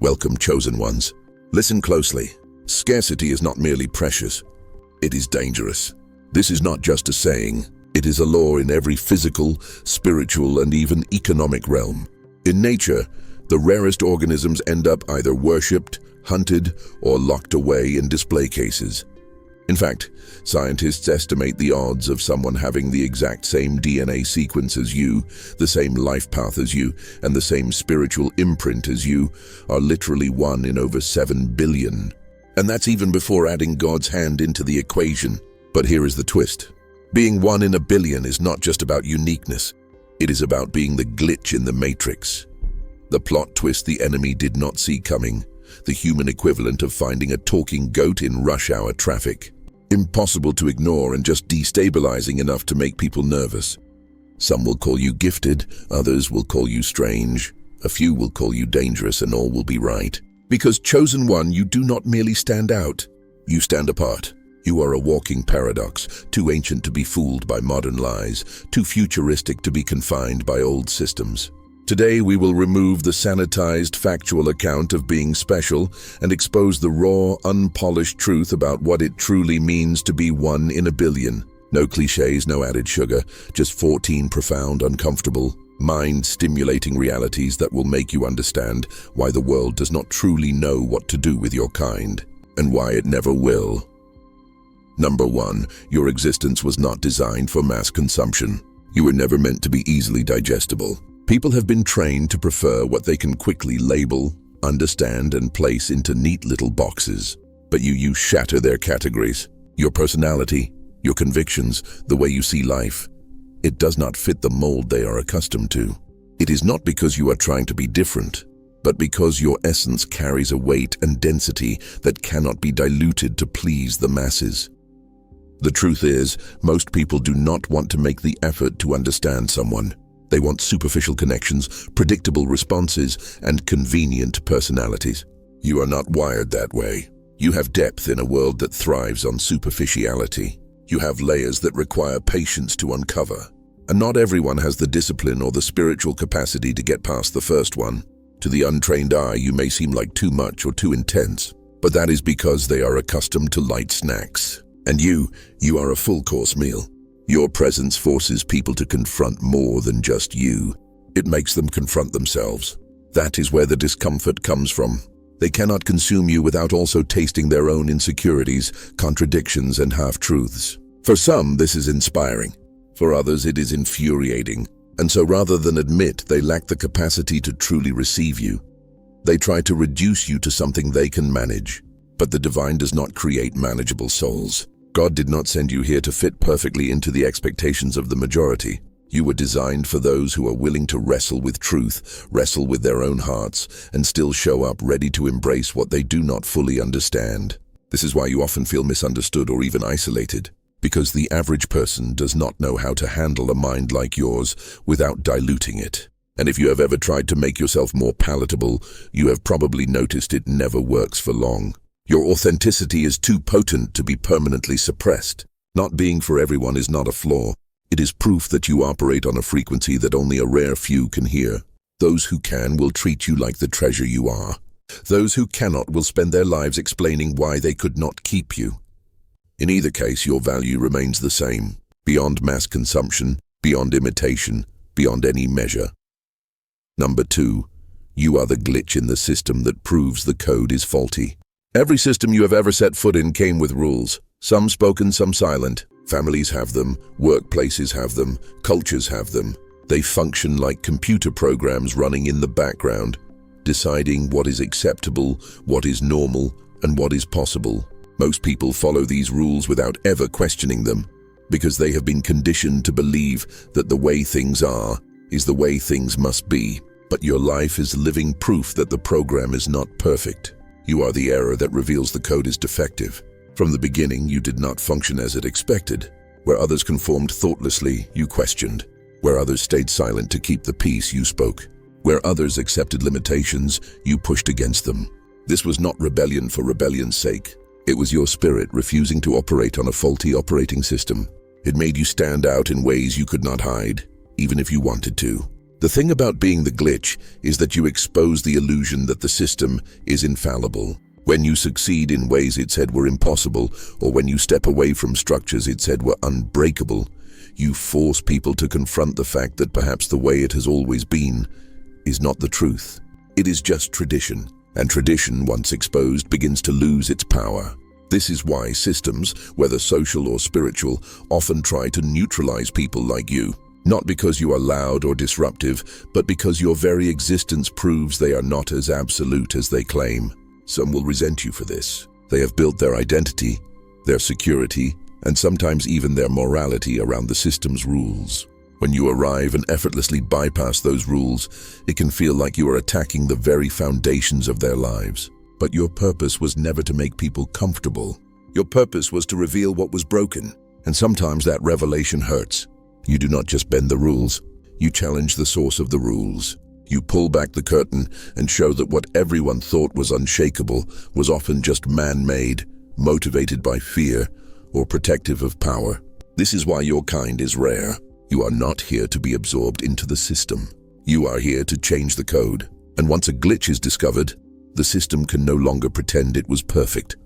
Welcome, chosen ones. Listen closely. Scarcity is not merely precious, it is dangerous. This is not just a saying, it is a law in every physical, spiritual, and even economic realm. In nature, the rarest organisms end up either worshipped, hunted, or locked away in display cases. In fact, scientists estimate the odds of someone having the exact same DNA sequence as you, the same life path as you, and the same spiritual imprint as you are literally 1 in over 7 billion. And that's even before adding God's hand into the equation. But here is the twist. Being 1 in a billion is not just about uniqueness. It is about being the glitch in the matrix. The plot twist the enemy did not see coming. The human equivalent of finding a talking goat in rush hour traffic. Impossible to ignore and just destabilizing enough to make people nervous. Some will call you gifted, others will call you strange, a few will call you dangerous, and all will be right. Because chosen one, you do not merely stand out, you stand apart. You are a walking paradox, too ancient to be fooled by modern lies, too futuristic to be confined by old systems. Today we will remove the sanitized factual account of being special and expose the raw, unpolished truth about what it truly means to be 1 in a billion. No cliches, no added sugar, just 14 profound, uncomfortable, mind-stimulating realities that will make you understand why the world does not truly know what to do with your kind, and why it never will. Number 1, your existence was not designed for mass consumption. You were never meant to be easily digestible. People have been trained to prefer what they can quickly label, understand, and place into neat little boxes. But you shatter their categories. Your personality, your convictions, the way you see life. It does not fit the mold they are accustomed to. It is not because you are trying to be different, but because your essence carries a weight and density that cannot be diluted to please the masses. The truth is, most people do not want to make the effort to understand someone. They want superficial connections, predictable responses, and convenient personalities. You are not wired that way. You have depth in a world that thrives on superficiality. You have layers that require patience to uncover. And not everyone has the discipline or the spiritual capacity to get past the first one. To the untrained eye, you may seem like too much or too intense, but that is because they are accustomed to light snacks. And you are a full-course meal. Your presence forces people to confront more than just you. It makes them confront themselves. That is where the discomfort comes from. They cannot consume you without also tasting their own insecurities, contradictions, and half-truths. For some, this is inspiring. For others, it is infuriating. And so rather than admit they lack the capacity to truly receive you, they try to reduce you to something they can manage. But the divine does not create manageable souls. God did not send you here to fit perfectly into the expectations of the majority. You were designed for those who are willing to wrestle with truth, wrestle with their own hearts, and still show up ready to embrace what they do not fully understand. This is why you often feel misunderstood or even isolated, because the average person does not know how to handle a mind like yours without diluting it. And if you have ever tried to make yourself more palatable, you have probably noticed it never works for long. Your authenticity is too potent to be permanently suppressed. Not being for everyone is not a flaw. It is proof that you operate on a frequency that only a rare few can hear. Those who can will treat you like the treasure you are. Those who cannot will spend their lives explaining why they could not keep you. In either case, your value remains the same, beyond mass consumption, beyond imitation, beyond any measure. Number 2, you are the glitch in the system that proves the code is faulty. Every system you have ever set foot in came with rules, some spoken, some silent. Families have them, workplaces have them, cultures have them. They function like computer programs running in the background, deciding what is acceptable, what is normal, and what is possible. Most people follow these rules without ever questioning them, because they have been conditioned to believe that the way things are is the way things must be. But your life is living proof that the program is not perfect. You are the error that reveals the code is defective. From the beginning, you did not function as it expected. Where others conformed thoughtlessly, you questioned. Where others stayed silent to keep the peace, you spoke. Where others accepted limitations, you pushed against them. This was not rebellion for rebellion's sake. It was your spirit refusing to operate on a faulty operating system. It made you stand out in ways you could not hide, even if you wanted to. The thing about being the glitch is that you expose the illusion that the system is infallible. When you succeed in ways it said were impossible, or when you step away from structures it said were unbreakable, you force people to confront the fact that perhaps the way it has always been is not the truth. It is just tradition, and tradition, once exposed, begins to lose its power. This is why systems, whether social or spiritual, often try to neutralize people like you. Not because you are loud or disruptive, but because your very existence proves they are not as absolute as they claim. Some will resent you for this. They have built their identity, their security, and sometimes even their morality around the system's rules. When you arrive and effortlessly bypass those rules, it can feel like you are attacking the very foundations of their lives. But your purpose was never to make people comfortable. Your purpose was to reveal what was broken, and sometimes that revelation hurts. You do not just bend the rules, you challenge the source of the rules. You pull back the curtain and show that what everyone thought was unshakable was often just man-made, motivated by fear, or protective of power. This is why your kind is rare. You are not here to be absorbed into the system. You are here to change the code. And once a glitch is discovered, the system can no longer pretend it was perfect.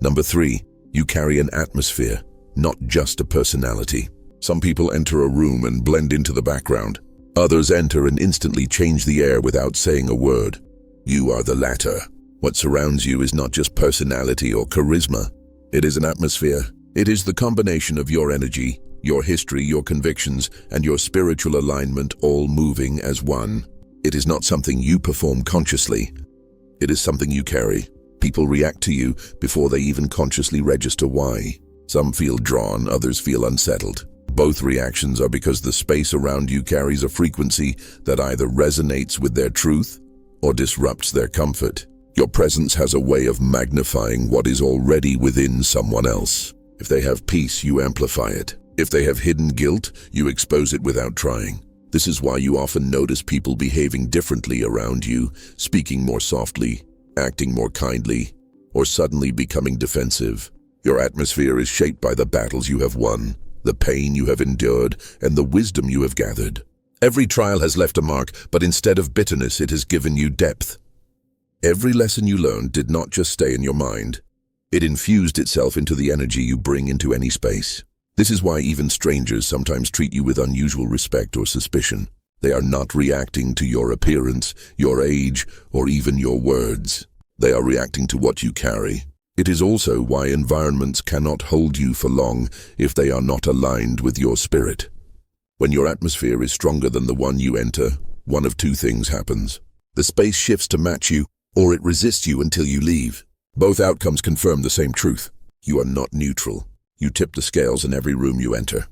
Number 3, you carry an atmosphere, not just a personality. Some people enter a room and blend into the background. Others enter and instantly change the air without saying a word. You are the latter. What surrounds you is not just personality or charisma. It is an atmosphere. It is the combination of your energy, your history, your convictions, and your spiritual alignment all moving as one. It is not something you perform consciously. It is something you carry. People react to you before they even consciously register why. Some feel drawn, others feel unsettled. Both reactions are because the space around you carries a frequency that either resonates with their truth or disrupts their comfort. Your presence has a way of magnifying what is already within someone else. If they have peace, you amplify it. If they have hidden guilt, you expose it without trying. This is why you often notice people behaving differently around you, speaking more softly, acting more kindly, or suddenly becoming defensive. Your atmosphere is shaped by the battles you have won, the pain you have endured, and the wisdom you have gathered. Every trial has left a mark, but instead of bitterness, it has given you depth. Every lesson you learned did not just stay in your mind. It infused itself into the energy you bring into any space. This is why even strangers sometimes treat you with unusual respect or suspicion. They are not reacting to your appearance, your age, or even your words. They are reacting to what you carry. It is also why environments cannot hold you for long if they are not aligned with your spirit. When your atmosphere is stronger than the one you enter, one of two things happens. The space shifts to match you, or it resists you until you leave. Both outcomes confirm the same truth. You are not neutral. You tip the scales in every room you enter.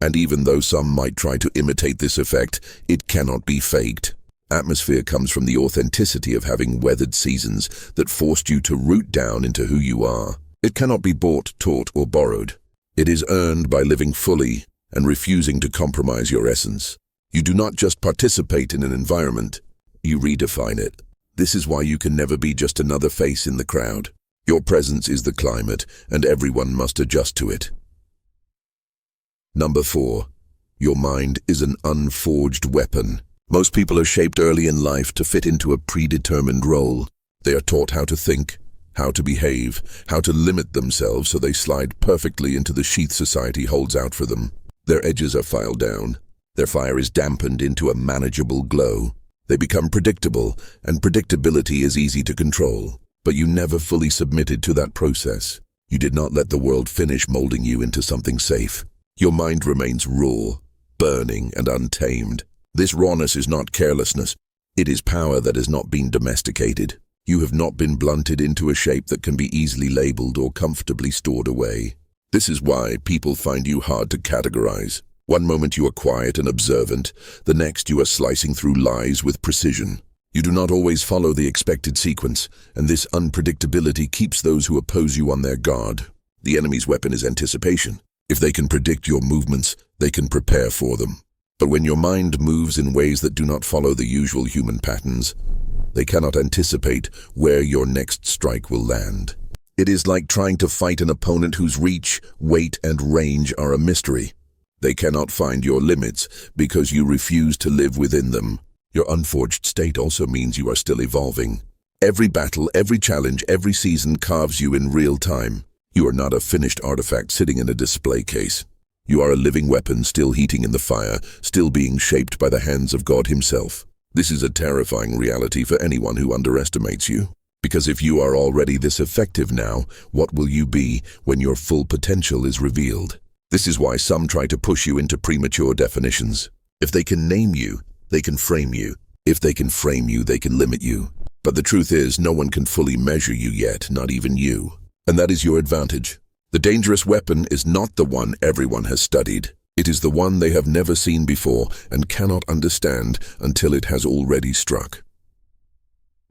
And even though some might try to imitate this effect, it cannot be faked. Atmosphere comes from the authenticity of having weathered seasons that forced you to root down into who you are. It cannot be bought, taught, or borrowed. It is earned by living fully and refusing to compromise your essence. You do not just participate in an environment, you redefine it. This is why you can never be just another face in the crowd. Your presence is the climate, and everyone must adjust to it. Number 4. Your mind is an unforged weapon. Most people are shaped early in life to fit into a predetermined role. They are taught how to think, how to behave, how to limit themselves so they slide perfectly into the sheath society holds out for them. Their edges are filed down. Their fire is dampened into a manageable glow. They become predictable, and predictability is easy to control. But you never fully submitted to that process. You did not let the world finish molding you into something safe. Your mind remains raw, burning, and untamed. This rawness is not carelessness. It is power that has not been domesticated. You have not been blunted into a shape that can be easily labeled or comfortably stored away. This is why people find you hard to categorize. One moment you are quiet and observant, the next you are slicing through lies with precision. You do not always follow the expected sequence, and this unpredictability keeps those who oppose you on their guard. The enemy's weapon is anticipation. If they can predict your movements, they can prepare for them. But when your mind moves in ways that do not follow the usual human patterns, they cannot anticipate where your next strike will land. It is like trying to fight an opponent whose reach, weight, and range are a mystery. They cannot find your limits because you refuse to live within them. Your unforged state also means you are still evolving. Every battle, every challenge, every season carves you in real time. You are not a finished artifact sitting in a display case. You are a living weapon still heating in the fire, still being shaped by the hands of God himself. This is a terrifying reality for anyone who underestimates you. Because if you are already this effective now, what will you be when your full potential is revealed? This is why some try to push you into premature definitions. If they can name you, they can frame you. If they can frame you, they can limit you. But the truth is, no one can fully measure you yet, not even you. And that is your advantage. The dangerous weapon is not the one everyone has studied. It is the one they have never seen before and cannot understand until it has already struck.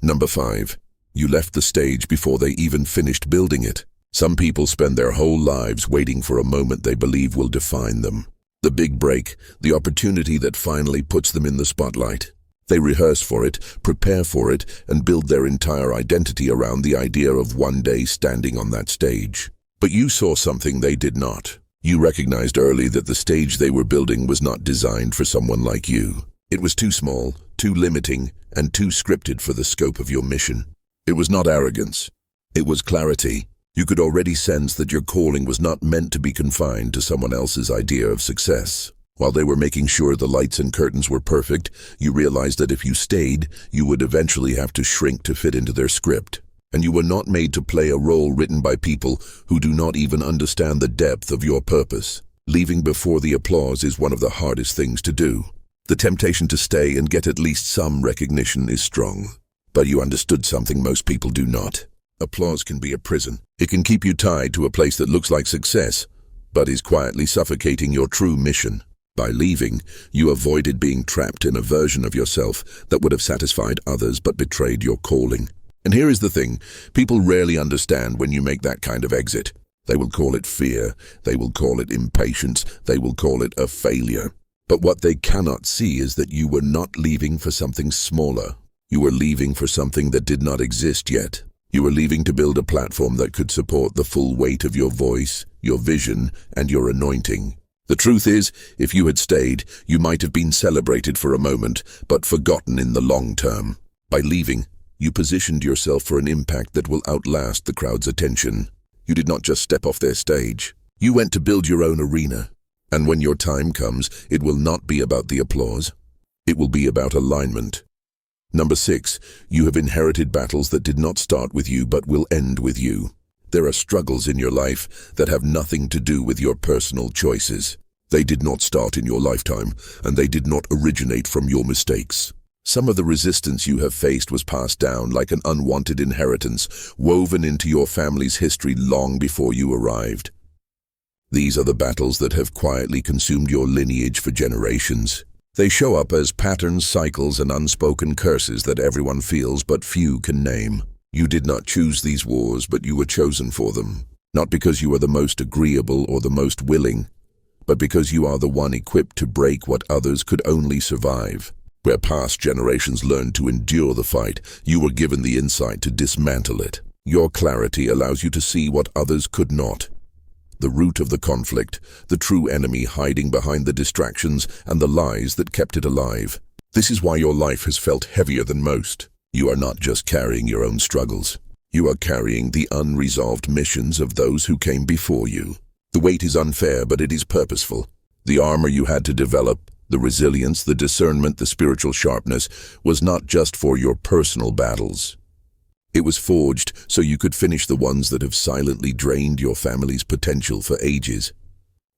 Number 5. You left the stage before they even finished building it. Some people spend their whole lives waiting for a moment they believe will define them. The big break, the opportunity that finally puts them in the spotlight. They rehearse for it, prepare for it, and build their entire identity around the idea of one day standing on that stage. But you saw something they did not. You recognized early that the stage they were building was not designed for someone like you. It was too small, too limiting, and too scripted for the scope of your mission. It was not arrogance. It was clarity. You could already sense that your calling was not meant to be confined to someone else's idea of success. While they were making sure the lights and curtains were perfect, you realized that if you stayed, you would eventually have to shrink to fit into their script. And you were not made to play a role written by people who do not even understand the depth of your purpose. Leaving before the applause is one of the hardest things to do. The temptation to stay and get at least some recognition is strong. But you understood something most people do not. Applause can be a prison. It can keep you tied to a place that looks like success, but is quietly suffocating your true mission. By leaving, you avoided being trapped in a version of yourself that would have satisfied others but betrayed your calling. And here is the thing, people rarely understand when you make that kind of exit. They will call it fear, they will call it impatience, they will call it a failure. But what they cannot see is that you were not leaving for something smaller. You were leaving for something that did not exist yet. You were leaving to build a platform that could support the full weight of your voice, your vision, and your anointing. The truth is, if you had stayed, you might have been celebrated for a moment, but forgotten in the long term. By leaving, you positioned yourself for an impact that will outlast the crowd's attention. You did not just step off their stage. You went to build your own arena. And when your time comes, it will not be about the applause. It will be about alignment. Number 6, you have inherited battles that did not start with you but will end with you. There are struggles in your life that have nothing to do with your personal choices. They did not start in your lifetime, and they did not originate from your mistakes. Some of the resistance you have faced was passed down like an unwanted inheritance, woven into your family's history long before you arrived. These are the battles that have quietly consumed your lineage for generations. They show up as patterns, cycles, and unspoken curses that everyone feels but few can name. You did not choose these wars, but you were chosen for them. Not because you are the most agreeable or the most willing, but because you are the one equipped to break what others could only survive. Where past generations learned to endure the fight, you were given the insight to dismantle it. Your clarity allows you to see what others could not. The root of the conflict, the true enemy hiding behind the distractions and the lies that kept it alive. This is why your life has felt heavier than most. You are not just carrying your own struggles. You are carrying the unresolved missions of those who came before you. The weight is unfair, but it is purposeful. The armor you had to develop, the resilience, the discernment, the spiritual sharpness, was not just for your personal battles. It was forged so you could finish the ones that have silently drained your family's potential for ages.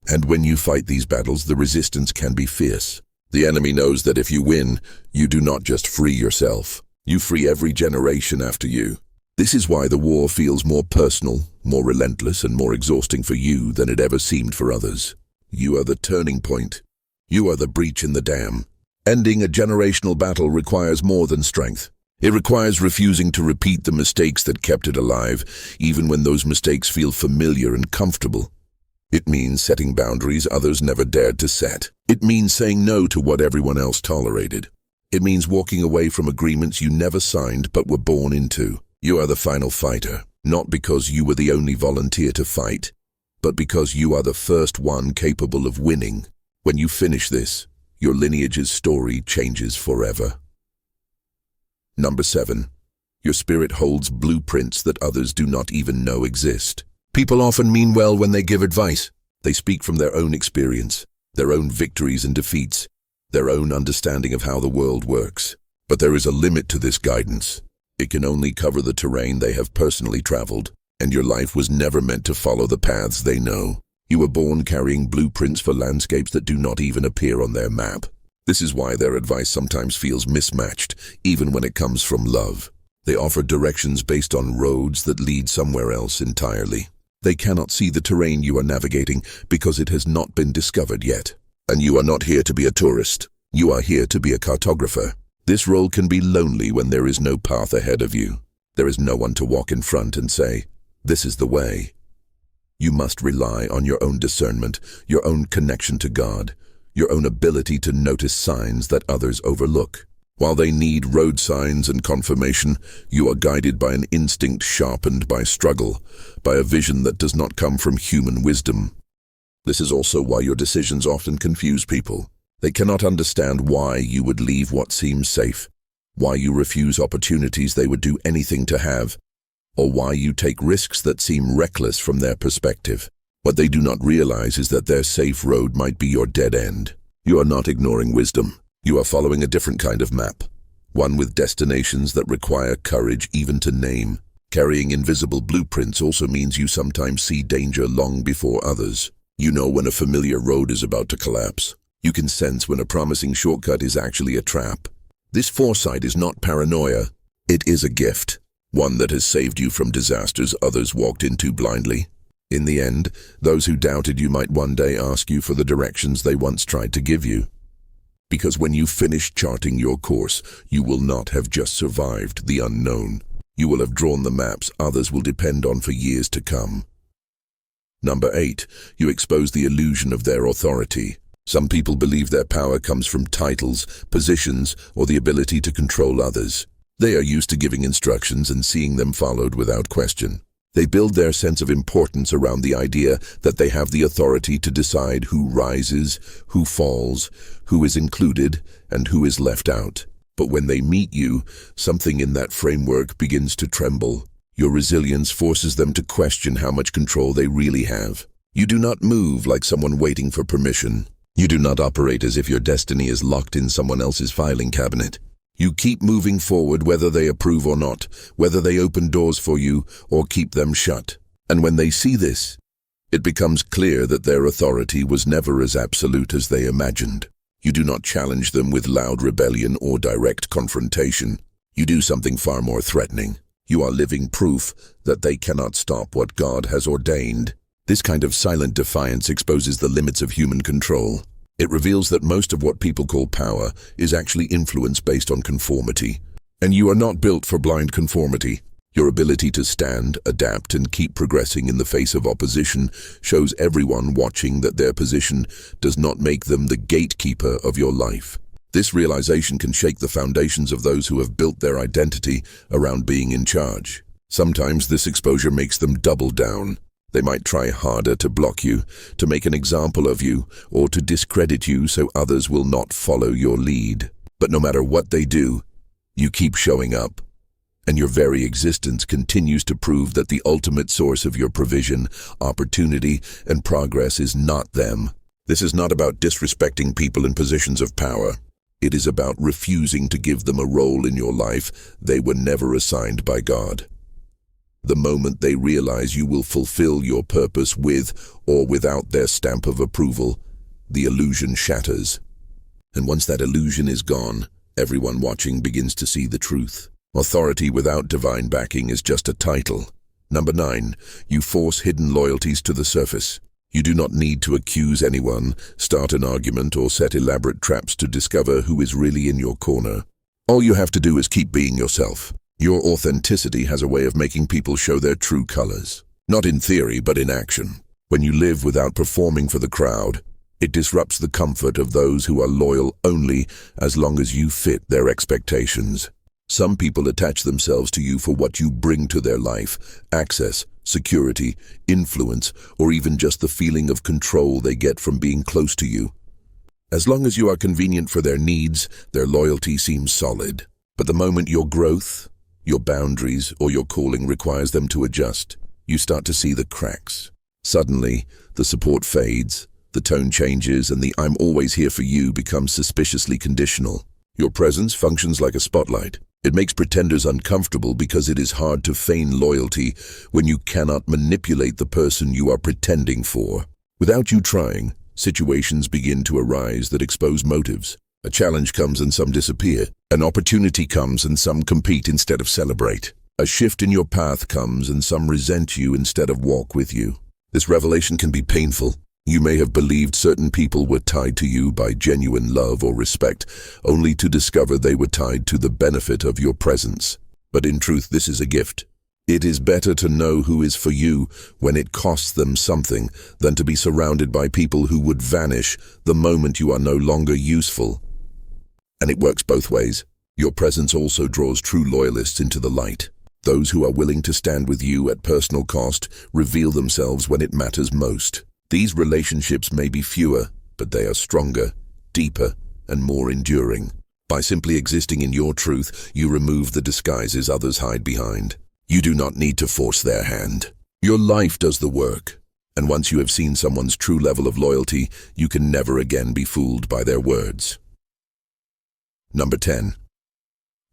And when you fight these battles, the resistance can be fierce. The enemy knows that if you win, you do not just free yourself. You free every generation after you. This is why the war feels more personal, more relentless, and more exhausting for you than it ever seemed for others. You are the turning point. You are the breach in the dam. Ending a generational battle requires more than strength. It requires refusing to repeat the mistakes that kept it alive, even when those mistakes feel familiar and comfortable. It means setting boundaries others never dared to set. It means saying no to what everyone else tolerated. It means walking away from agreements you never signed but were born into. You are the final fighter, not because you were the only volunteer to fight, but because you are the first one capable of winning. When you finish this, your lineage's story changes forever. Number 7. Your spirit holds blueprints that others do not even know exist. People often mean well when they give advice. They speak from their own experience, their own victories and defeats, their own understanding of how the world works. But there is a limit to this guidance. It can only cover the terrain they have personally traveled, and your life was never meant to follow the paths they know. You were born carrying blueprints for landscapes that do not even appear on their map. This is why their advice sometimes feels mismatched, even when it comes from love. They offer directions based on roads that lead somewhere else entirely. They cannot see the terrain you are navigating because it has not been discovered yet. And you are not here to be a tourist. You are here to be a cartographer. This role can be lonely when there is no path ahead of you. There is no one to walk in front and say, "This is the way." You must rely on your own discernment, your own connection to God, your own ability to notice signs that others overlook. While they need road signs and confirmation, you are guided by an instinct sharpened by struggle, by a vision that does not come from human wisdom. This is also why your decisions often confuse people. They cannot understand why you would leave what seems safe, why you refuse opportunities they would do anything to have, or why you take risks that seem reckless from their perspective. What they do not realize is that their safe road might be your dead end. You are not ignoring wisdom. You are following a different kind of map, one with destinations that require courage even to name. Carrying invisible blueprints also means you sometimes see danger long before others. You know when a familiar road is about to collapse. You can sense when a promising shortcut is actually a trap. This foresight is not paranoia. It is a gift, one that has saved you from disasters others walked into blindly. In the end, those who doubted you might one day ask you for the directions they once tried to give you. Because when you finish charting your course, you will not have just survived the unknown. You will have drawn the maps others will depend on for years to come. Number 8. You expose the illusion of their authority. Some people believe their power comes from titles, positions, or the ability to control others. They are used to giving instructions and seeing them followed without question. They build their sense of importance around the idea that they have the authority to decide who rises, who falls, who is included, and who is left out. But when they meet you, something in that framework begins to tremble. Your resilience forces them to question how much control they really have. You do not move like someone waiting for permission. You do not operate as if your destiny is locked in someone else's filing cabinet. You keep moving forward whether they approve or not, whether they open doors for you or keep them shut. And when they see this, it becomes clear that their authority was never as absolute as they imagined. You do not challenge them with loud rebellion or direct confrontation. You do something far more threatening. You are living proof that they cannot stop what God has ordained. This kind of silent defiance exposes the limits of human control. It reveals that most of what people call power is actually influence based on conformity. And you are not built for blind conformity. Your ability to stand, adapt, and keep progressing in the face of opposition shows everyone watching that their position does not make them the gatekeeper of your life. This realization can shake the foundations of those who have built their identity around being in charge. Sometimes this exposure makes them double down. They might try harder to block you, to make an example of you, or to discredit you so others will not follow your lead. But no matter what they do, you keep showing up, and your very existence continues to prove that the ultimate source of your provision, opportunity, and progress is not them. This is not about disrespecting people in positions of power. It is about refusing to give them a role in your life they were never assigned by God. The moment they realize you will fulfill your purpose with or without their stamp of approval, the illusion shatters. And once that illusion is gone, everyone watching begins to see the truth. Authority without divine backing is just a title. Number 9, you force hidden loyalties to the surface. You do not need to accuse anyone, start an argument, or set elaborate traps to discover who is really in your corner. All you have to do is keep being yourself. Your authenticity has a way of making people show their true colors. Not in theory, but in action. When you live without performing for the crowd, it disrupts the comfort of those who are loyal only as long as you fit their expectations. Some people attach themselves to you for what you bring to their life: access, security, influence, or even just the feeling of control they get from being close to you. As long as you are convenient for their needs, their loyalty seems solid. But the moment your growth, your boundaries, or your calling requires them to adjust, you start to see the cracks. Suddenly, the support fades, the tone changes, and the "I'm always here for you" becomes suspiciously conditional. Your presence functions like a spotlight. It makes pretenders uncomfortable because it is hard to feign loyalty when you cannot manipulate the person you are pretending for. Without you trying, situations begin to arise that expose motives. A challenge comes and some disappear. An opportunity comes and some compete instead of celebrate. A shift in your path comes and some resent you instead of walk with you. This revelation can be painful. You may have believed certain people were tied to you by genuine love or respect, only to discover they were tied to the benefit of your presence. But in truth, this is a gift. It is better to know who is for you when it costs them something than to be surrounded by people who would vanish the moment you are no longer useful. And it works both ways. Your presence also draws true loyalists into the light. Those who are willing to stand with you at personal cost reveal themselves when it matters most. These relationships may be fewer, but they are stronger, deeper, and more enduring. By simply existing in your truth, you remove the disguises others hide behind. You do not need to force their hand. Your life does the work. And once you have seen someone's true level of loyalty, you can never again be fooled by their words. Number 10.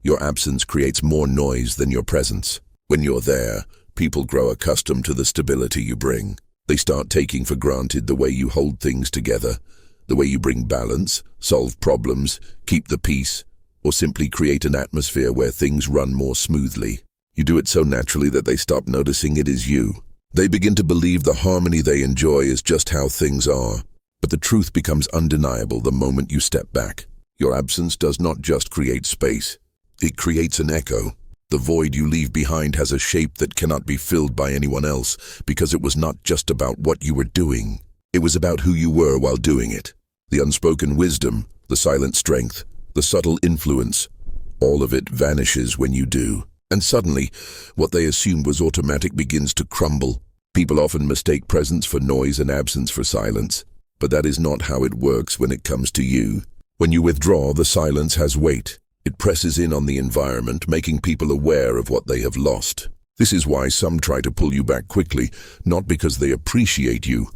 Your absence creates more noise than your presence. When you're there, people grow accustomed to the stability you bring. They start taking for granted the way you hold things together, the way you bring balance, solve problems, keep the peace, or simply create an atmosphere where things run more smoothly. You do it so naturally that they stop noticing it is you. They begin to believe the harmony they enjoy is just how things are. But the truth becomes undeniable the moment you step back. Your absence does not just create space. It creates an echo. The void you leave behind has a shape that cannot be filled by anyone else because it was not just about what you were doing. It was about who you were while doing it. The unspoken wisdom, the silent strength, the subtle influence, all of it vanishes when you do. And suddenly, what they assumed was automatic begins to crumble. People often mistake presence for noise and absence for silence. But that is not how it works when it comes to you. When you withdraw, the silence has weight. It presses in on the environment, making people aware of what they have lost. This is why some try to pull you back quickly, not because they appreciate you,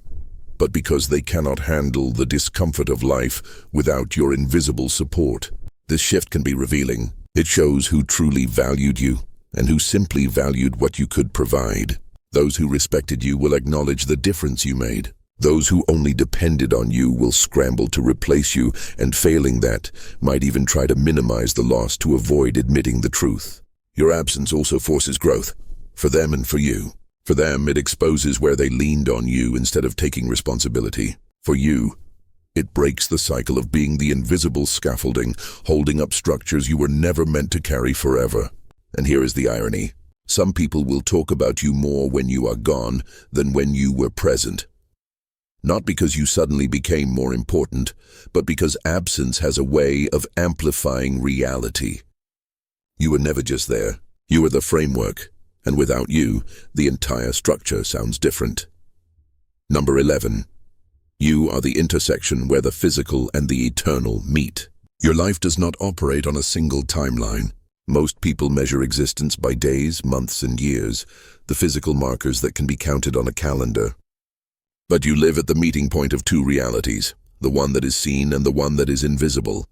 but because they cannot handle the discomfort of life without your invisible support. This shift can be revealing. It shows who truly valued you and who simply valued what you could provide. Those who respected you will acknowledge the difference you made. Those who only depended on you will scramble to replace you, and failing that, might even try to minimize the loss to avoid admitting the truth. Your absence also forces growth, for them and for you. For them, it exposes where they leaned on you instead of taking responsibility. For you, it breaks the cycle of being the invisible scaffolding, holding up structures you were never meant to carry forever. And here is the irony. Some people will talk about you more when you are gone than when you were present. Not because you suddenly became more important, but because absence has a way of amplifying reality. You were never just there. You were the framework, and without you, the entire structure sounds different. Number 11. You are the intersection where the physical and the eternal meet. Your life does not operate on a single timeline. Most people measure existence by days, months, and years, the physical markers that can be counted on a calendar. But you live at the meeting point of two realities, the one that is seen and the one that is invisible.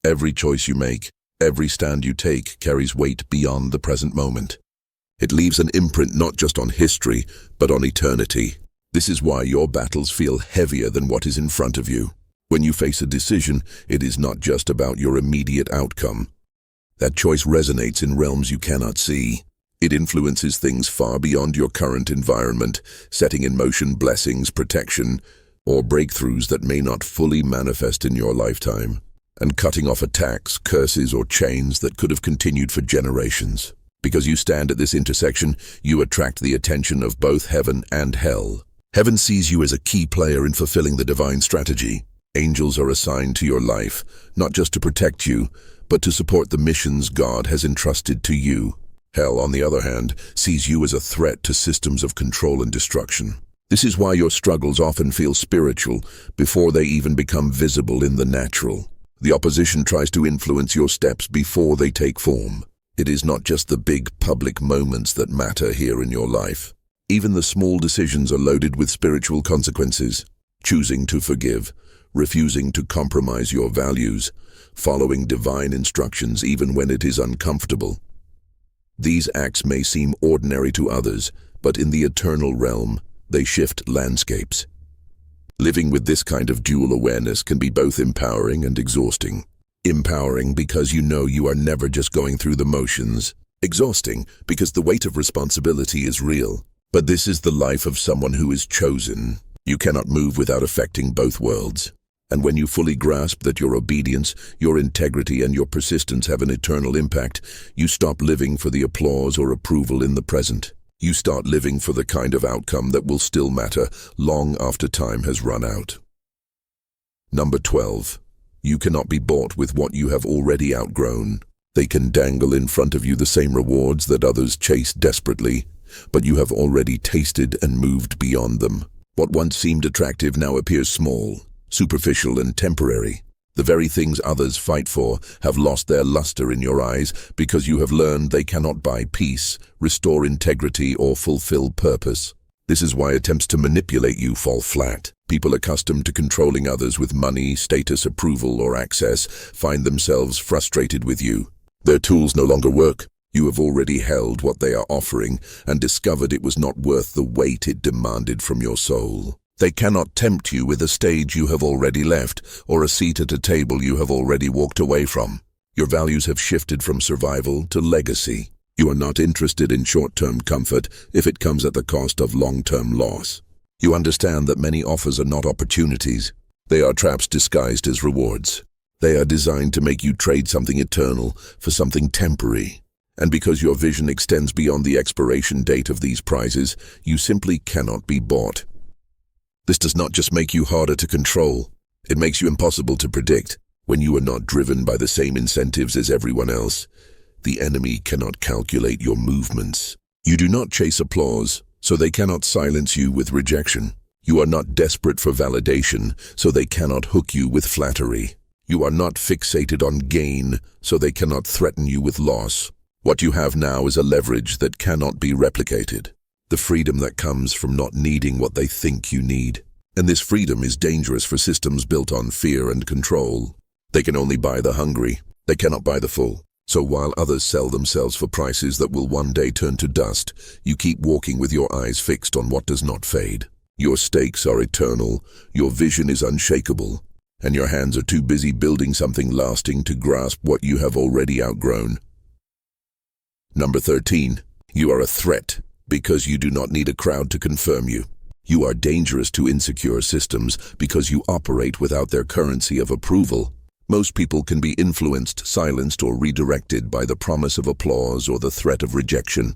Every choice you make, every stand you take carries weight beyond the present moment. It leaves an imprint not just on history, but on eternity. This is why your battles feel heavier than what is in front of you. When you face a decision, it is not just about your immediate outcome. That choice resonates in realms you cannot see. It influences things far beyond your current environment, setting in motion blessings, protection, or breakthroughs that may not fully manifest in your lifetime, and cutting off attacks, curses, or chains that could have continued for generations. Because you stand at this intersection, you attract the attention of both heaven and hell. Heaven sees you as a key player in fulfilling the divine strategy. Angels are assigned to your life, not just to protect you, but to support the missions God has entrusted to you. Hell, on the other hand, sees you as a threat to systems of control and destruction. This is why your struggles often feel spiritual before they even become visible in the natural. The opposition tries to influence your steps before they take form. It is not just the big public moments that matter here in your life. Even the small decisions are loaded with spiritual consequences. Choosing to forgive, refusing to compromise your values, following divine instructions even when it is uncomfortable. These acts may seem ordinary to others, but in the eternal realm, they shift landscapes. Living with this kind of dual awareness can be both empowering and exhausting. Empowering because you know you are never just going through the motions. Exhausting because the weight of responsibility is real. But this is the life of someone who is chosen. You cannot move without affecting both worlds. And when you fully grasp that your obedience, your integrity, and your persistence have an eternal impact, you stop living for the applause or approval in the present. You start living for the kind of outcome that will still matter long after time has run out. Number 12. You cannot be bought with what you have already outgrown. They can dangle in front of you the same rewards that others chase desperately, but you have already tasted and moved beyond them. What once seemed attractive now appears small, superficial, and temporary. The very things others fight for have lost their luster in your eyes because you have learned they cannot buy peace, restore integrity, or fulfill purpose. This is why attempts to manipulate you fall flat. People accustomed to controlling others with money, status, approval, or access find themselves frustrated with you. Their tools no longer work. You have already held what they are offering and discovered it was not worth the weight it demanded from your soul. They cannot tempt you with a stage you have already left or a seat at a table you have already walked away from. Your values have shifted from survival to legacy. You are not interested in short-term comfort if it comes at the cost of long-term loss. You understand that many offers are not opportunities. They are traps disguised as rewards. They are designed to make you trade something eternal for something temporary. And because your vision extends beyond the expiration date of these prizes, you simply cannot be bought. This does not just make you harder to control. It makes you impossible to predict. When you are not driven by the same incentives as everyone else, the enemy cannot calculate your movements. You do not chase applause, so they cannot silence you with rejection. You are not desperate for validation, so they cannot hook you with flattery. You are not fixated on gain, so they cannot threaten you with loss. What you have now is a leverage that cannot be replicated. The freedom that comes from not needing what they think you need. And this freedom is dangerous for systems built on fear and control. They can only buy the hungry. They cannot buy the full. So while others sell themselves for prices that will one day turn to dust, you keep walking with your eyes fixed on what does not fade. Your stakes are eternal, your vision is unshakable, and your hands are too busy building something lasting to grasp what you have already outgrown. Number 13. You are a threat because you do not need a crowd to confirm you. You are dangerous to insecure systems because you operate without their currency of approval. Most people can be influenced, silenced, or redirected by the promise of applause or the threat of rejection.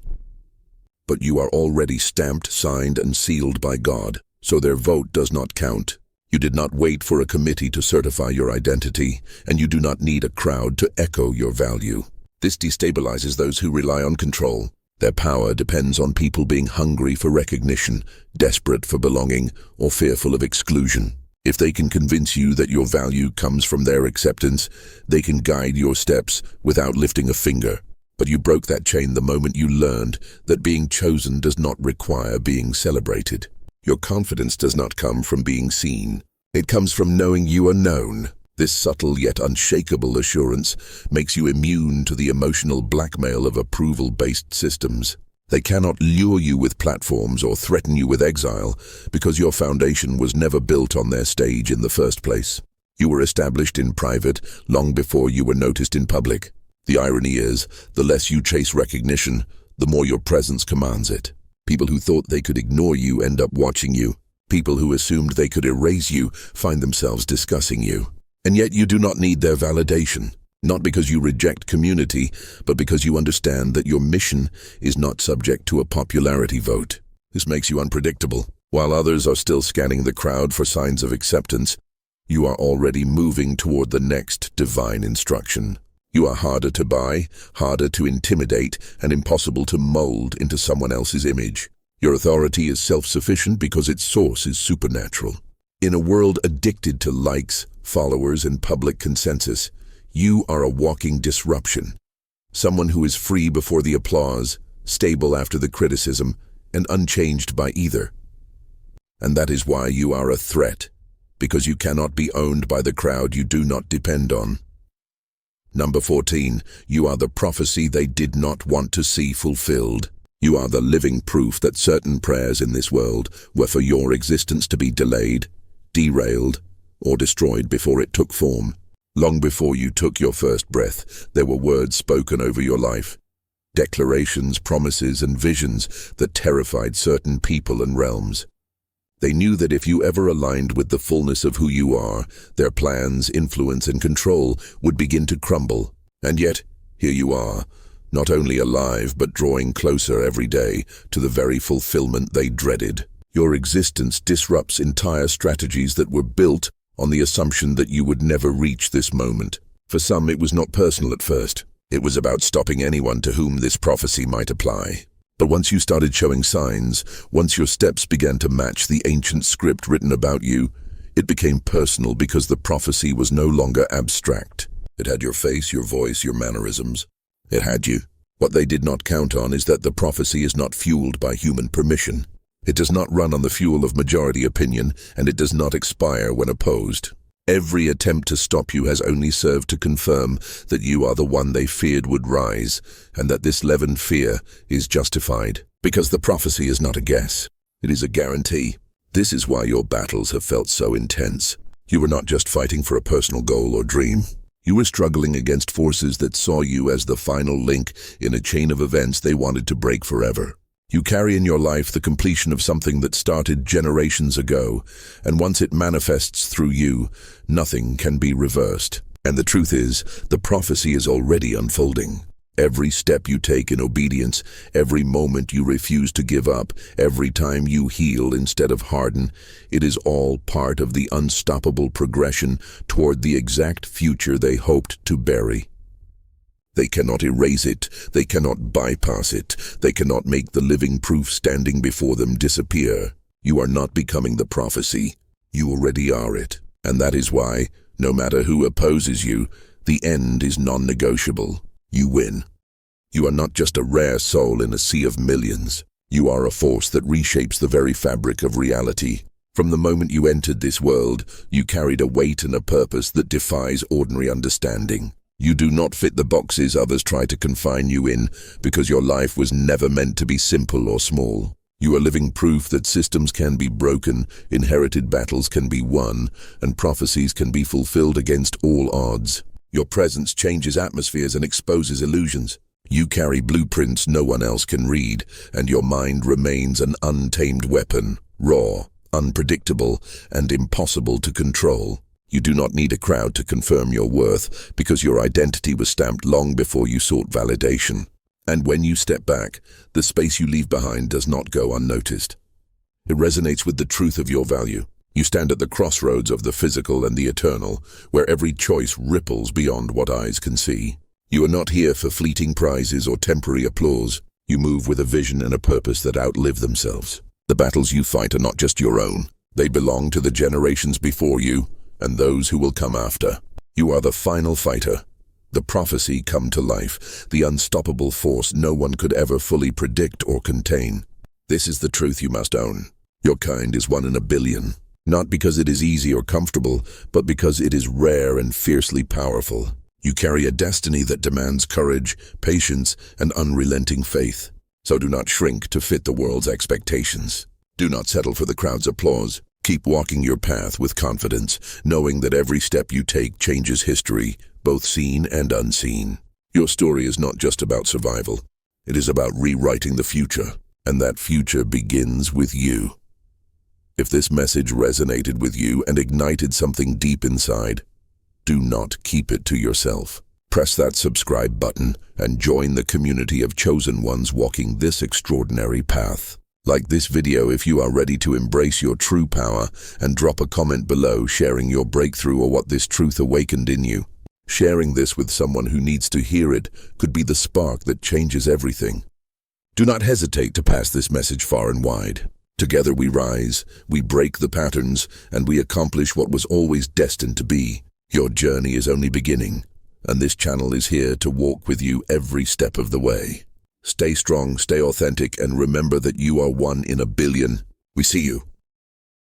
But you are already stamped, signed, and sealed by God, so their vote does not count. You did not wait for a committee to certify your identity, and you do not need a crowd to echo your value. This destabilizes those who rely on control. Their power depends on people being hungry for recognition, desperate for belonging, or fearful of exclusion. If they can convince you that your value comes from their acceptance, they can guide your steps without lifting a finger. But you broke that chain the moment you learned that being chosen does not require being celebrated. Your confidence does not come from being seen. It comes from knowing you are known. This subtle yet unshakable assurance makes you immune to the emotional blackmail of approval-based systems. They cannot lure you with platforms or threaten you with exile because your foundation was never built on their stage in the first place. You were established in private long before you were noticed in public. The irony is, the less you chase recognition, the more your presence commands it. People who thought they could ignore you end up watching you. People who assumed they could erase you find themselves discussing you. And yet you do not need their validation, not because you reject community, but because you understand that your mission is not subject to a popularity vote. This makes you unpredictable. While others are still scanning the crowd for signs of acceptance, you are already moving toward the next divine instruction. You are harder to buy, harder to intimidate, and impossible to mold into someone else's image. Your authority is self-sufficient because its source is supernatural. In a world addicted to likes, followers, and public consensus, you are a walking disruption. Someone who is free before the applause, stable after the criticism, and unchanged by either. And that is why you are a threat, because you cannot be owned by the crowd you do not depend on. Number 14, you are the prophecy they did not want to see fulfilled. You are the living proof that certain prayers in this world were for your existence to be delayed, derailed, or destroyed before it took form. Long before you took your first breath, there were words spoken over your life. Declarations, promises, and visions that terrified certain people and realms. They knew that if you ever aligned with the fullness of who you are, their plans, influence, and control would begin to crumble. And yet, here you are, not only alive but drawing closer every day to the very fulfillment they dreaded. Your existence disrupts entire strategies that were built on the assumption that you would never reach this moment. For some, it was not personal at first. It was about stopping anyone to whom this prophecy might apply. But once you started showing signs, once your steps began to match the ancient script written about you, it became personal because the prophecy was no longer abstract. It had your face, your voice, your mannerisms. It had you. What they did not count on is that the prophecy is not fueled by human permission. It does not run on the fuel of majority opinion, and it does not expire when opposed. Every attempt to stop you has only served to confirm that you are the one they feared would rise, and that this leavened fear is justified. Because the prophecy is not a guess, it is a guarantee. This is why your battles have felt so intense. You were not just fighting for a personal goal or dream. You were struggling against forces that saw you as the final link in a chain of events they wanted to break forever. You carry in your life the completion of something that started generations ago, and once it manifests through you, nothing can be reversed. And the truth is, the prophecy is already unfolding. Every step you take in obedience, every moment you refuse to give up, every time you heal instead of harden, it is all part of the unstoppable progression toward the exact future they hoped to bury. They cannot erase it, they cannot bypass it, they cannot make the living proof standing before them disappear. You are not becoming the prophecy, you already are it. And that is why, no matter who opposes you, the end is non-negotiable. You win. You are not just a rare soul in a sea of millions. You are a force that reshapes the very fabric of reality. From the moment you entered this world, you carried a weight and a purpose that defies ordinary understanding. You do not fit the boxes others try to confine you in, because your life was never meant to be simple or small. You are living proof that systems can be broken, inherited battles can be won, and prophecies can be fulfilled against all odds. Your presence changes atmospheres and exposes illusions. You carry blueprints no one else can read, and your mind remains an untamed weapon, raw, unpredictable, and impossible to control. You do not need a crowd to confirm your worth, because your identity was stamped long before you sought validation. And when you step back, the space you leave behind does not go unnoticed. It resonates with the truth of your value. You stand at the crossroads of the physical and the eternal, where every choice ripples beyond what eyes can see. You are not here for fleeting prizes or temporary applause. You move with a vision and a purpose that outlive themselves. The battles you fight are not just your own. They belong to the generations before you, and those who will come after. You are the final fighter, the prophecy come to life, the unstoppable force no one could ever fully predict or contain. This is the truth you must own. Your kind is one in a billion, not because it is easy or comfortable, but because it is rare and fiercely powerful. You carry a destiny that demands courage, patience, and unrelenting faith. So do not shrink to fit the world's expectations. Do not settle for the crowd's applause. Keep walking your path with confidence, knowing that every step you take changes history, both seen and unseen. Your story is not just about survival. It is about rewriting the future, and that future begins with you. If this message resonated with you and ignited something deep inside, do not keep it to yourself. Press that subscribe button and join the community of chosen ones walking this extraordinary path. Like this video if you are ready to embrace your true power, and drop a comment below sharing your breakthrough or what this truth awakened in you. Sharing this with someone who needs to hear it could be the spark that changes everything. Do not hesitate to pass this message far and wide. Together we rise, we break the patterns, and we accomplish what was always destined to be. Your journey is only beginning, and this channel is here to walk with you every step of the way. Stay strong, stay authentic, and remember that you are one in a billion. We see you.